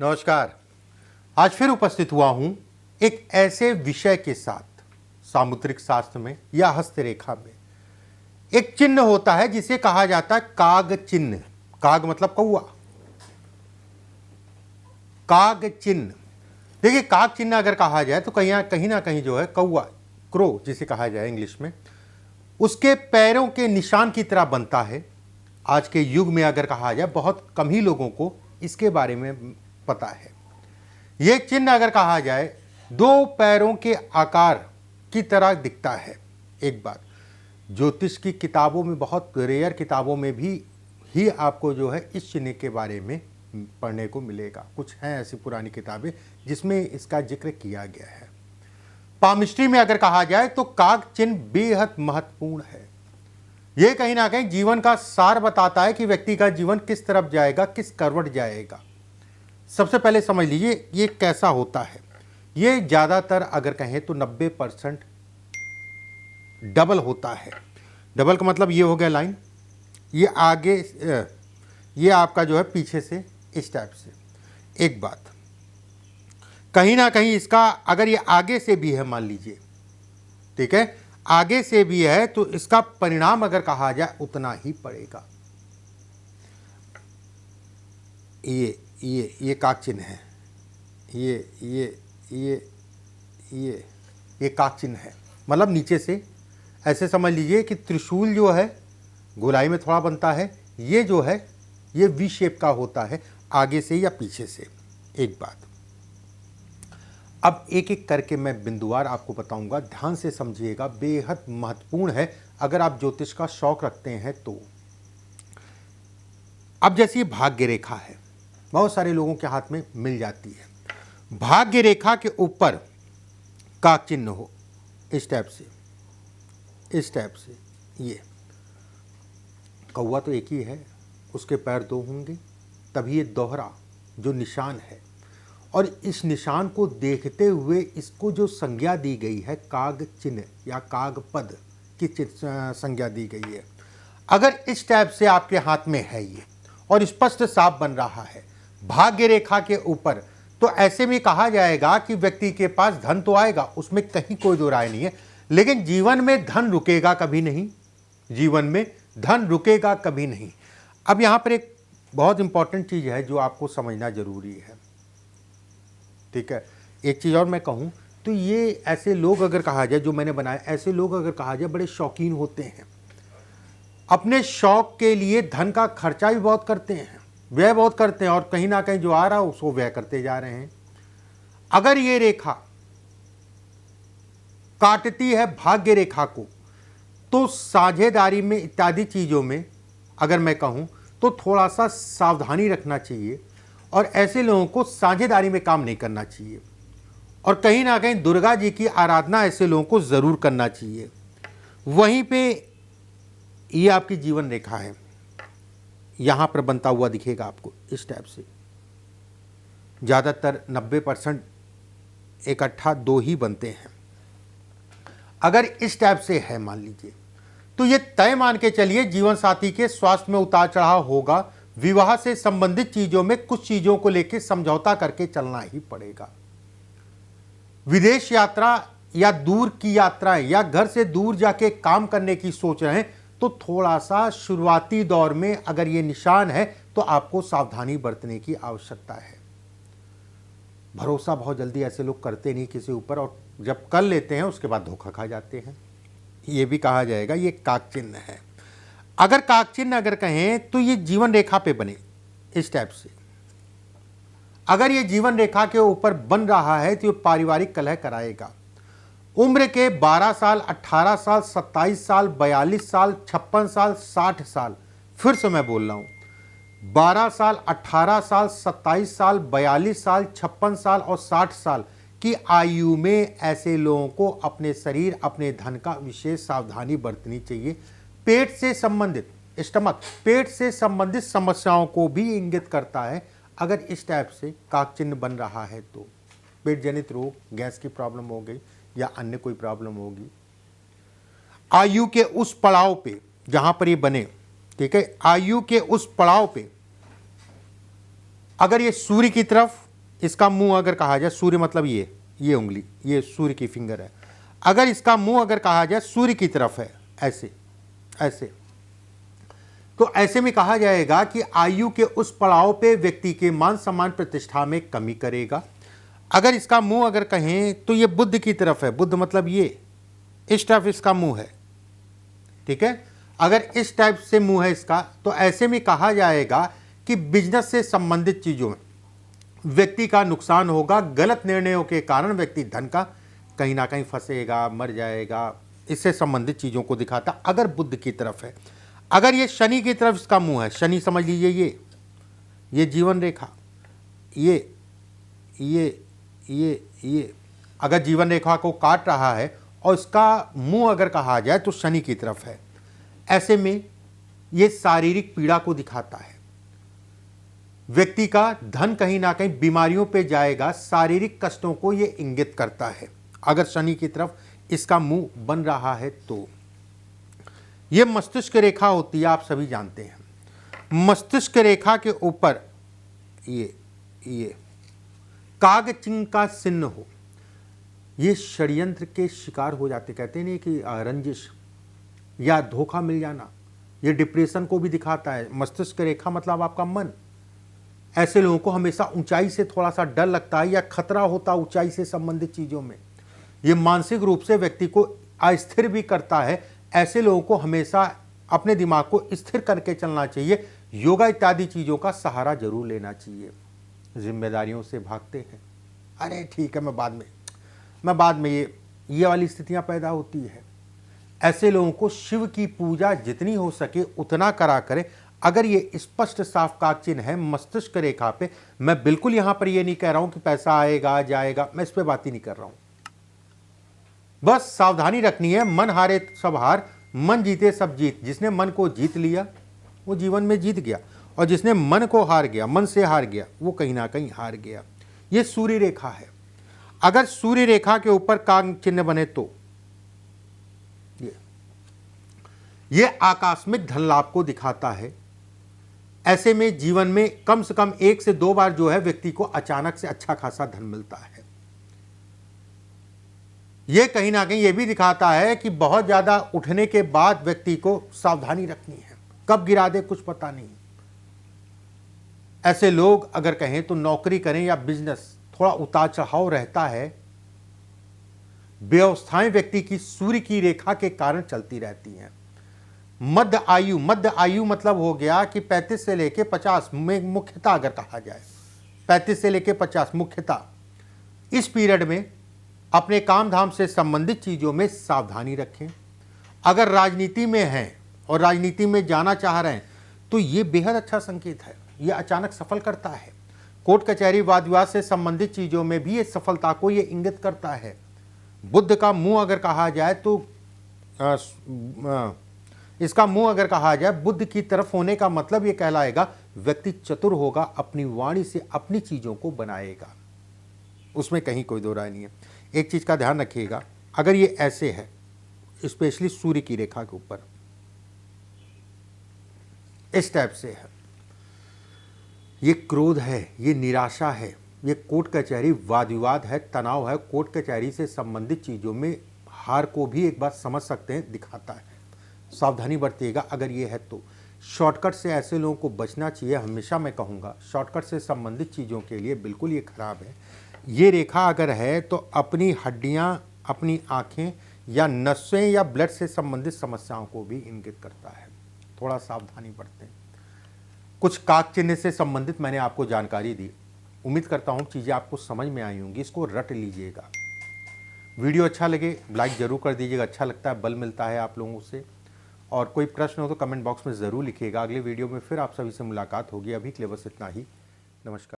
नमस्कार। आज फिर उपस्थित हुआ हूं एक ऐसे विषय के साथ। सामुद्रिक शास्त्र में या हस्तरेखा में एक चिन्ह होता है जिसे कहा जाता है काग चिन्ह। काग मतलब कौवा। काग चिन्ह, देखिए काग चिन्ह अगर कहा जाए तो कहीं ना कहीं जो है कौवा, क्रो जिसे कहा जाए इंग्लिश में, उसके पैरों के निशान की तरह बनता है। आज के युग में अगर कहा जाए बहुत कम ही लोगों को इसके बारे में पता है। यह चिन्ह अगर कहा जाए दो पैरों के आकार की तरह दिखता है। एक बात, ज्योतिष की किताबों में, बहुत रेयर किताबों में भी ही आपको जो है इस चिन्ह के बारे में पढ़ने को मिलेगा। कुछ हैं ऐसी पुरानी किताबें जिसमें इसका जिक्र किया गया है। पामिस्ट्री में अगर कहा जाए तो काग चिन्ह बेहद महत्वपूर्ण है। यह कहीं ना कहीं जीवन का सार बताता है कि व्यक्ति का जीवन किस तरफ जाएगा, किस करवट जाएगा। सबसे पहले समझ लीजिए ये कैसा होता है। ये ज़्यादातर अगर कहें तो 90% डबल होता है। डबल का मतलब ये हो गया लाइन, ये आगे, ये आपका जो है पीछे से इस टाइप से। एक बात, कहीं ना कहीं इसका अगर ये आगे से भी है, मान लीजिए, ठीक है, आगे से भी है तो इसका परिणाम अगर कहा जाए उतना ही पड़ेगा। ये काग चिन्ह है। ये काग चिन्ह है, मतलब नीचे से ऐसे समझ लीजिए कि त्रिशूल जो है गोलाई में थोड़ा बनता है, ये जो है ये वी शेप का होता है, आगे से या पीछे से। एक बात, अब एक एक करके मैं बिंदुवार आपको बताऊंगा, ध्यान से समझिएगा, बेहद महत्वपूर्ण है अगर आप ज्योतिष का शौक रखते हैं तो। अब जैसे भाग्य रेखा है, बहुत सारे लोगों के हाथ में मिल जाती है। भाग्य रेखा के ऊपर काग चिन्ह हो इस टाइप से, इस टाइप से। ये कौवा तो एक ही है, उसके पैर दो होंगे, तभी ये दोहरा जो निशान है, और इस निशान को देखते हुए इसको जो संज्ञा दी गई है काग चिन्ह या काग पद की संज्ञा दी गई है। अगर इस टाइप से आपके हाथ में है ये और स्पष्ट साफ बन रहा है भाग्य रेखा के ऊपर, तो ऐसे में कहा जाएगा कि व्यक्ति के पास धन तो आएगा, उसमें कहीं कोई दो राय नहीं है, लेकिन जीवन में धन रुकेगा कभी नहीं। जीवन में धन रुकेगा कभी नहीं। अब यहां पर एक बहुत इंपॉर्टेंट चीज है जो आपको समझना जरूरी है, ठीक है। एक चीज और मैं कहूं तो ये ऐसे लोग अगर कहा जाए, जो मैंने बनाए, ऐसे लोग अगर कहा जाए बड़े शौकीन होते हैं, अपने शौक के लिए धन का खर्चा भी बहुत करते हैं, व्यय बहुत करते हैं, और कहीं ना कहीं जो आ रहा है उसको व्यय करते जा रहे हैं। अगर ये रेखा काटती है भाग्य रेखा को, तो साझेदारी में इत्यादि चीजों में अगर मैं कहूं तो थोड़ा सा सावधानी रखना चाहिए, और ऐसे लोगों को साझेदारी में काम नहीं करना चाहिए, और कहीं ना कहीं दुर्गा जी की आराधना ऐसे लोगों को जरूर करना चाहिए। वहीं पे ये आपकी जीवन रेखा है, यहां पर बनता हुआ दिखेगा आपको इस टाइप से। ज्यादातर 90% इकट्ठा दो ही बनते हैं। अगर इस टाइप से है मान लीजिए, तो ये तय मान के चलिए जीवन साथी के स्वास्थ्य में उतार चढ़ाव होगा। विवाह से संबंधित चीजों में कुछ चीजों को लेकर समझौता करके चलना ही पड़ेगा। विदेश यात्रा या दूर की यात्राएं या घर से दूर जाके काम करने की सोच रहे हैं तो थोड़ा सा शुरुआती दौर में अगर ये निशान है तो आपको सावधानी बरतने की आवश्यकता है। भरोसा बहुत जल्दी ऐसे लोग करते नहीं किसी ऊपर, और जब कर लेते हैं उसके बाद धोखा खा जाते हैं। ये भी कहा जाएगा ये काग चिन्ह है। अगर काग चिन्ह अगर कहें तो ये जीवन रेखा पे बने इस टाइप से। अगर ये जीवन रेखा के ऊपर बन रहा है तो ये पारिवारिक कलह कराएगा। उम्र के 12 साल, 18 साल, 27 साल, 42 साल, 56 साल, 60 साल, फिर से मैं बोल रहा हूं, 12 साल, 18 साल, 27 साल, 42 साल, 56 साल और 60 साल की आयु में ऐसे लोगों को अपने शरीर, अपने धन का विशेष सावधानी बरतनी चाहिए। पेट से संबंधित, स्टमक, पेट से संबंधित समस्याओं को भी इंगित करता है। अगर इस टाइप से काग चिन्ह बन रहा है तो पेट जनित रोग, गैस की प्रॉब्लम हो गई या अन्य कोई प्रॉब्लम होगी। आयु के उस पड़ाव पे जहां पर ये बने, ठीक है, आयु के उस पड़ाव पे अगर ये सूर्य की तरफ इसका मुंह अगर कहा जाए, सूर्य मतलब ये उंगली, ये सूर्य की फिंगर है, अगर इसका मुंह अगर कहा जाए सूर्य की तरफ है, ऐसे ऐसे, तो ऐसे में कहा जाएगा कि आयु के उस पड़ाव पे व्यक्ति के मान सम्मान प्रतिष्ठा में कमी करेगा। अगर इसका मुंह अगर कहें तो ये बुद्ध की तरफ है, बुद्ध मतलब ये, इस तरफ इसका मुंह है, ठीक है। अगर इस टाइप से मुंह है इसका, तो ऐसे में कहा जाएगा कि बिजनेस से संबंधित चीजों में व्यक्ति का नुकसान होगा। गलत निर्णयों के कारण व्यक्ति धन का कहीं ना कहीं फंसेगा, मर जाएगा, इससे संबंधित चीजों को दिखाता अगर बुद्ध की तरफ है। अगर ये शनि की तरफ इसका मुंह है, शनि समझ लीजिए ये जीवन रेखा, ये अगर जीवन रेखा को काट रहा है और इसका मुंह अगर कहा जाए तो शनि की तरफ है, ऐसे में ये शारीरिक पीड़ा को दिखाता है। व्यक्ति का धन कहीं ना कहीं बीमारियों पे जाएगा, शारीरिक कष्टों को ये इंगित करता है अगर शनि की तरफ इसका मुंह बन रहा है तो। ये मस्तिष्क रेखा होती है, आप सभी जानते हैं। मस्तिष्क रेखा के ऊपर ये काग चिन्ह का चिन्ह हो, ये षड्यंत्र के शिकार हो जाते, कहते नहीं कि रंजिश या धोखा मिल जाना, ये डिप्रेशन को भी दिखाता है। मस्तिष्क रेखा मतलब आपका मन। ऐसे लोगों को हमेशा ऊंचाई से थोड़ा सा डर लगता है या खतरा होता है ऊंचाई से संबंधित चीजों में। ये मानसिक रूप से व्यक्ति को अस्थिर भी करता है। ऐसे लोगों को हमेशा अपने दिमाग को स्थिर करके चलना चाहिए। योगा इत्यादि चीजों का सहारा जरूर लेना चाहिए। जिम्मेदारियों से भागते हैं, अरे ठीक है मैं बाद में ये वाली स्थितियां पैदा होती है। ऐसे लोगों को शिव की पूजा जितनी हो सके उतना करा करें। अगर ये स्पष्ट साफ काग चिन्ह है मस्तिष्क रेखा पे, मैं बिल्कुल यहां पर ये नहीं कह रहा हूं कि पैसा आएगा जाएगा, मैं इस पे बात ही नहीं कर रहा हूं। बस सावधानी रखनी है, मन हारे सब हार, मन जीते सब जीत। जिसने मन को जीत लिया वो जीवन में जीत गया, और जिसने मन को हार गया, मन से हार गया, वो कहीं ना कहीं हार गया। ये सूर्य रेखा है। अगर सूर्य रेखा के ऊपर काग चिन्ह बने तो ये आकस्मिक धन लाभ को दिखाता है। ऐसे में जीवन में कम से कम 1 से 2 बार जो है व्यक्ति को अचानक से अच्छा खासा धन मिलता है। यह कहीं ना कहीं यह भी दिखाता है कि बहुत ज्यादा उठने के बाद व्यक्ति को सावधानी रखनी है, कब गिरा दे कुछ पता नहीं। ऐसे लोग अगर कहें तो नौकरी करें या बिजनेस, थोड़ा उतार चढ़ाव रहता है। व्यवस्थाएं व्यक्ति की सूर्य की रेखा के कारण चलती रहती हैं। मध्य आयु मतलब हो गया कि 35 से लेके 50 में मुख्यतः अगर कहा जाए, 35 से लेके 50 मुख्यतः, इस पीरियड में अपने काम धाम से संबंधित चीजों में सावधानी रखें। अगर राजनीति में हैं और राजनीति में जाना चाह रहे हैं तो ये बेहद अच्छा संकेत है, ये अचानक सफल करता है। कोर्ट कचहरी वाद विवाद से संबंधित चीजों में भी ये सफलता को ये इंगित करता है। बुद्ध का मुंह अगर कहा जाए तो इसका मुंह अगर कहा जाए बुद्ध की तरफ होने का मतलब ये कहलाएगा व्यक्ति चतुर होगा, अपनी वाणी से अपनी चीजों को बनाएगा, उसमें कहीं कोई दो राय नहीं है। एक चीज का ध्यान रखिएगा, अगर ये ऐसे है स्पेशली सूर्य की रेखा के ऊपर इस टाइप से है, ये क्रोध है, ये निराशा है, ये कोर्ट कचहरी वाद विवाद है, तनाव है, कोर्ट कचहरी से संबंधित चीजों में हार को भी एक बार समझ सकते हैं, दिखाता है। सावधानी बरतिएगा अगर ये है तो। शॉर्टकट से ऐसे लोगों को बचना चाहिए। हमेशा मैं कहूँगा शॉर्टकट से संबंधित चीज़ों के लिए बिल्कुल ये खराब है। ये रेखा अगर है तो अपनी हड्डियाँ, अपनी आँखें या नसें या ब्लड से संबंधित समस्याओं को भी इंगित करता है। थोड़ा सावधानी बरतें। कुछ काग चिन्ह से संबंधित मैंने आपको जानकारी दी, उम्मीद करता हूँ चीज़ें आपको समझ में आई होंगी, इसको रट लीजिएगा। वीडियो अच्छा लगे लाइक ज़रूर कर दीजिएगा, अच्छा लगता है, बल मिलता है आप लोगों से। और कोई प्रश्न हो तो कमेंट बॉक्स में ज़रूर लिखिएगा। अगले वीडियो में फिर आप सभी से मुलाकात होगी। अभी के लिए बस इतना ही। नमस्कार।